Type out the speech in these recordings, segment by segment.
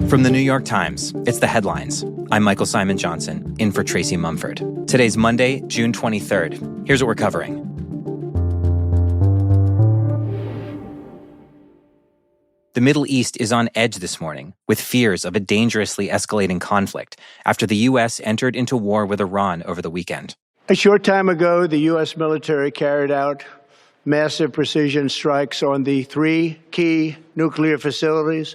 From the New York Times, it's The Headlines. I'm Michael Simon Johnson, in for Tracy Mumford. Today's Monday, June 23rd. Here's what we're covering. The Middle East is on edge this morning, with fears of a dangerously escalating conflict after the U.S. entered into war with Iran over the weekend. A short time ago, the U.S. military carried out massive precision strikes on the three key nuclear facilities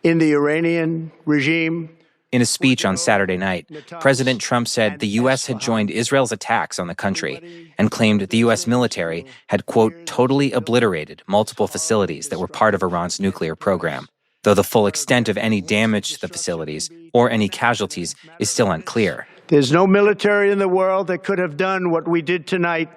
in the Iranian regime. In a speech on Saturday night, President Trump said the U.S. had joined Israel's attacks on the country and claimed the U.S. military had, quote, totally obliterated multiple facilities that were part of Iran's nuclear program, though the full extent of any damage to the facilities or any casualties is still unclear. There's no military in the world that could have done what we did tonight.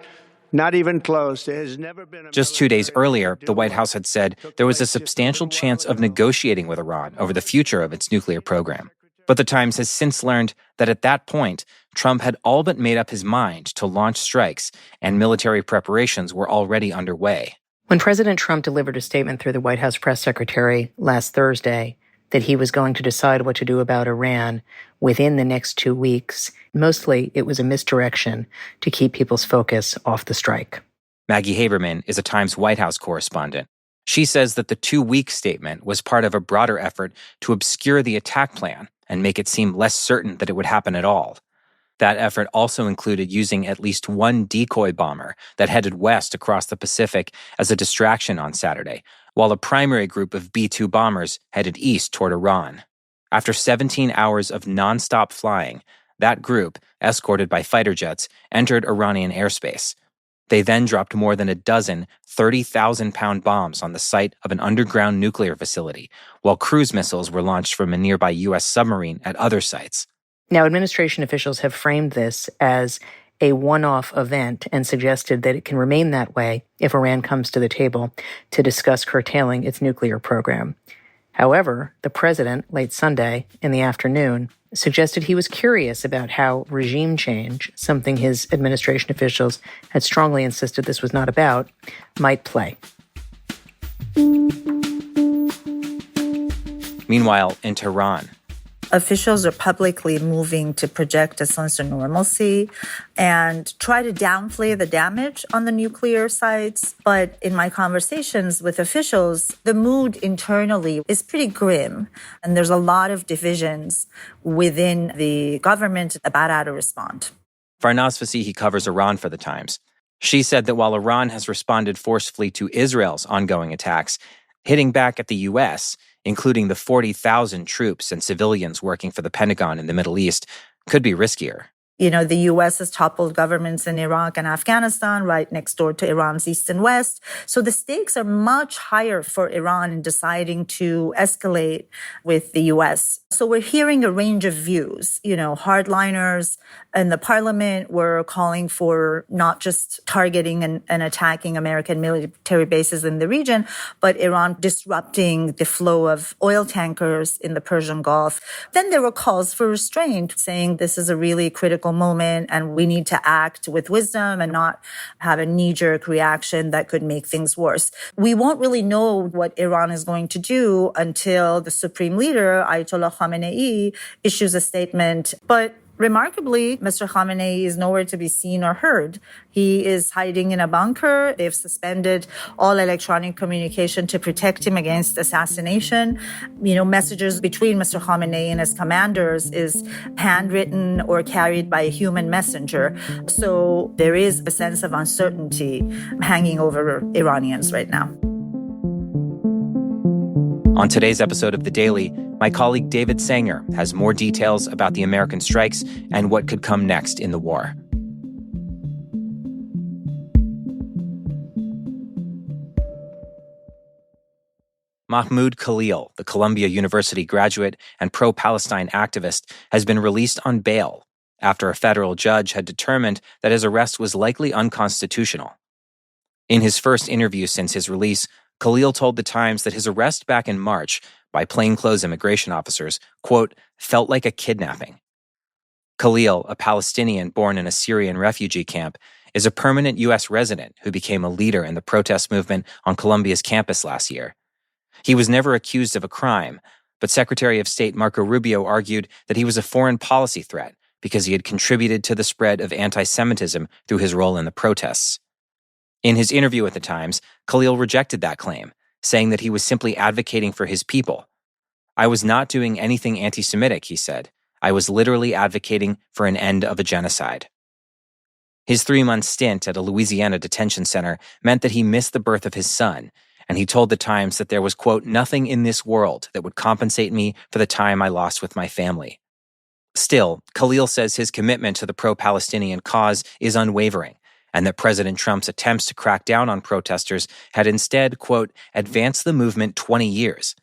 Not even close. There has never been a Just 2 days earlier, the White House had said there was a substantial chance of negotiating with Iran over the future of its nuclear program. But the Times has since learned that at that point, Trump had all but made up his mind to launch strikes, and military preparations were already underway. When President Trump delivered a statement through the White House press secretary last Thursday that he was going to decide what to do about Iran within the next 2 weeks, mostly it was a misdirection to keep people's focus off the strike. Maggie Haberman is a Times White House correspondent. She says that the 2-week statement was part of a broader effort to obscure the attack plan and make it seem less certain that it would happen at all. That effort also included using at least one decoy bomber that headed west across the Pacific as a distraction on Saturday, while a primary group of B-2 bombers headed east toward Iran. After 17 hours of nonstop flying, that group, escorted by fighter jets, entered Iranian airspace. They then dropped more than a dozen 30,000-pound bombs on the site of an underground nuclear facility, while cruise missiles were launched from a nearby U.S. submarine at other sites. Now, administration officials have framed this as a one-off event and suggested that it can remain that way if Iran comes to the table to discuss curtailing its nuclear program. However, the president, late Sunday in the afternoon, suggested he was curious about how regime change, something his administration officials had strongly insisted this was not about, might play. Meanwhile, in Tehran, officials are publicly moving to project a sense of normalcy and try to downplay the damage on the nuclear sites. But in my conversations with officials, the mood internally is pretty grim. And there's a lot of divisions within the government about how to respond. Farnaz Fasihi covers Iran for The Times. She said that while Iran has responded forcefully to Israel's ongoing attacks, hitting back at the U.S., including the 40,000 troops and civilians working for the Pentagon in the Middle East, could be riskier. You know, the U.S. has toppled governments in Iraq and Afghanistan, right next door to Iran's east and west. So the stakes are much higher for Iran in deciding to escalate with the U.S. So we're hearing a range of views. You know, hardliners in the parliament were calling for not just targeting and attacking American military bases in the region, but Iran disrupting the flow of oil tankers in the Persian Gulf. Then there were calls for restraint, saying this is a really critical moment and we need to act with wisdom and not have a knee-jerk reaction that could make things worse. We won't really know what Iran is going to do until the supreme leader, Ayatollah Khamenei, issues a statement. But remarkably, Mr. Khamenei is nowhere to be seen or heard. He is hiding in a bunker. They've suspended all electronic communication to protect him against assassination. You know, messages between Mr. Khamenei and his commanders is handwritten or carried by a human messenger. So there is a sense of uncertainty hanging over Iranians right now. On today's episode of The Daily, my colleague David Sanger has more details about the American strikes and what could come next in the war. Mahmoud Khalil, the Columbia University graduate and pro-Palestine activist, has been released on bail after a federal judge had determined that his arrest was likely unconstitutional. In his first interview since his release, Khalil told The Times that his arrest back in March by plainclothes immigration officers, quote, felt like a kidnapping. Khalil, a Palestinian born in a Syrian refugee camp, is a permanent U.S. resident who became a leader in the protest movement on Columbia's campus last year. He was never accused of a crime, But Secretary of State Marco Rubio argued that he was a foreign policy threat because he had contributed to the spread of anti-Semitism through his role in the protests. In his interview with the Times, Khalil rejected that claim, saying that he was simply advocating for his people. "I was not doing anything anti-Semitic," he said. "I was literally advocating for an end of a genocide." His 3-month stint at a Louisiana detention center meant that he missed the birth of his son, and he told the Times that there was, quote, "nothing in this world that would compensate me for the time I lost with my family." Still, Khalil says his commitment to the pro-Palestinian cause is unwavering, and that President Trump's attempts to crack down on protesters had instead, quote, "advanced the movement 20 years.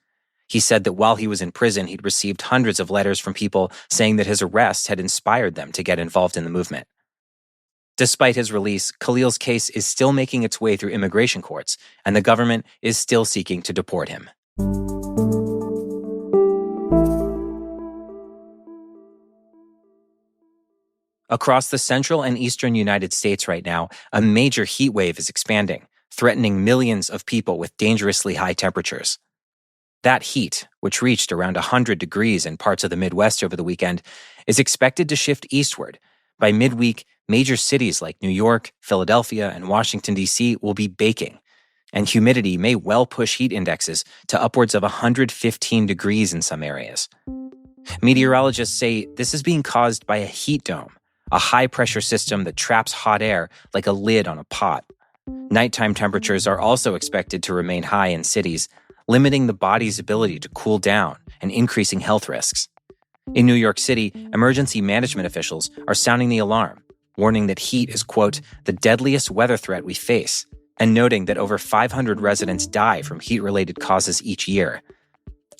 He said that while he was in prison, he'd received hundreds of letters from people saying that his arrest had inspired them to get involved in the movement. Despite his release, Khalil's case is still making its way through immigration courts, and the government is still seeking to deport him. Across the central and eastern United States right now, a major heat wave is expanding, threatening millions of people with dangerously high temperatures. That heat, which reached around 100 degrees in parts of the Midwest over the weekend, is expected to shift eastward. By midweek, major cities like New York, Philadelphia, and Washington, D.C. will be baking, and humidity may well push heat indexes to upwards of 115 degrees in some areas. Meteorologists say this is being caused by a heat dome, a high-pressure system that traps hot air like a lid on a pot. Nighttime temperatures are also expected to remain high in cities, limiting the body's ability to cool down and increasing health risks. In New York City, emergency management officials are sounding the alarm, warning that heat is, quote, "the deadliest weather threat we face," and noting that over 500 residents die from heat-related causes each year.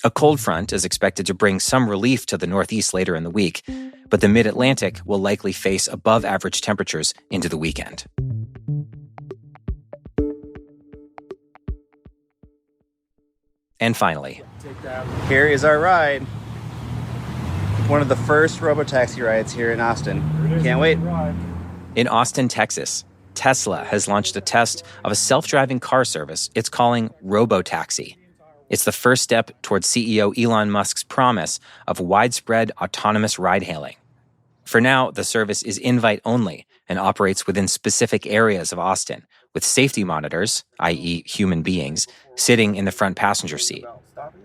A cold front is expected to bring some relief to the Northeast later in the week, but the Mid-Atlantic will likely face above-average temperatures into the weekend. And finally, here is our ride. One of the first Robotaxi rides here in Austin. Can't wait. In Austin, Texas, Tesla has launched a test of a self-driving car service it's calling Robotaxi. It's the first step towards CEO Elon Musk's promise of widespread autonomous ride-hailing. For now, the service is invite-only and operates within specific areas of Austin, with safety monitors, i.e. human beings, sitting in the front passenger seat.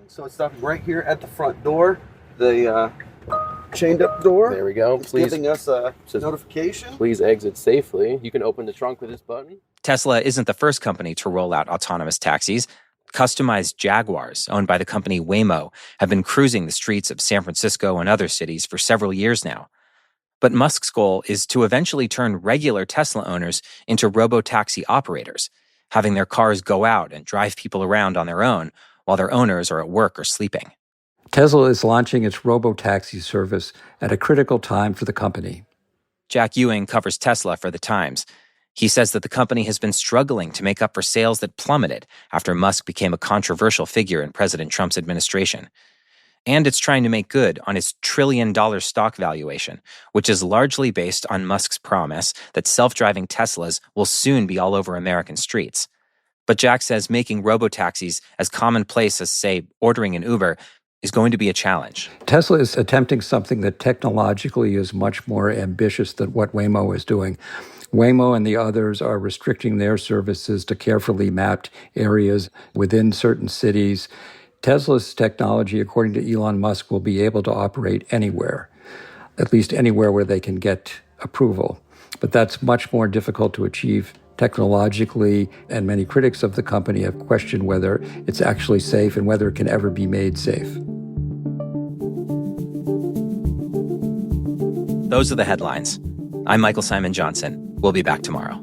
So it's stopping right here at the front door, the chained up door. There we go. It's giving us a notification. Please exit safely. You can open the trunk with this button. Tesla isn't the first company to roll out autonomous taxis. Customized Jaguars, owned by the company Waymo, have been cruising the streets of San Francisco and other cities for several years now. But Musk's goal is to eventually turn regular Tesla owners into robotaxi operators, having their cars go out and drive people around on their own while their owners are at work or sleeping. Tesla is launching its Robotaxi service at a critical time for the company. Jack Ewing covers Tesla for The Times. He says that the company has been struggling to make up for sales that plummeted after Musk became a controversial figure in President Trump's administration. And it's trying to make good on its trillion-dollar stock valuation, which is largely based on Musk's promise that self-driving Teslas will soon be all over American streets. But Jack says making robotaxis as commonplace as, say, ordering an Uber is going to be a challenge. Tesla is attempting something that technologically is much more ambitious than what Waymo is doing. Waymo and the others are restricting their services to carefully mapped areas within certain cities. Tesla's technology, according to Elon Musk, will be able to operate anywhere, at least anywhere where they can get approval. But that's much more difficult to achieve technologically, and many critics of the company have questioned whether it's actually safe and whether it can ever be made safe. Those are the headlines. I'm Michael Simon Johnson. We'll be back tomorrow.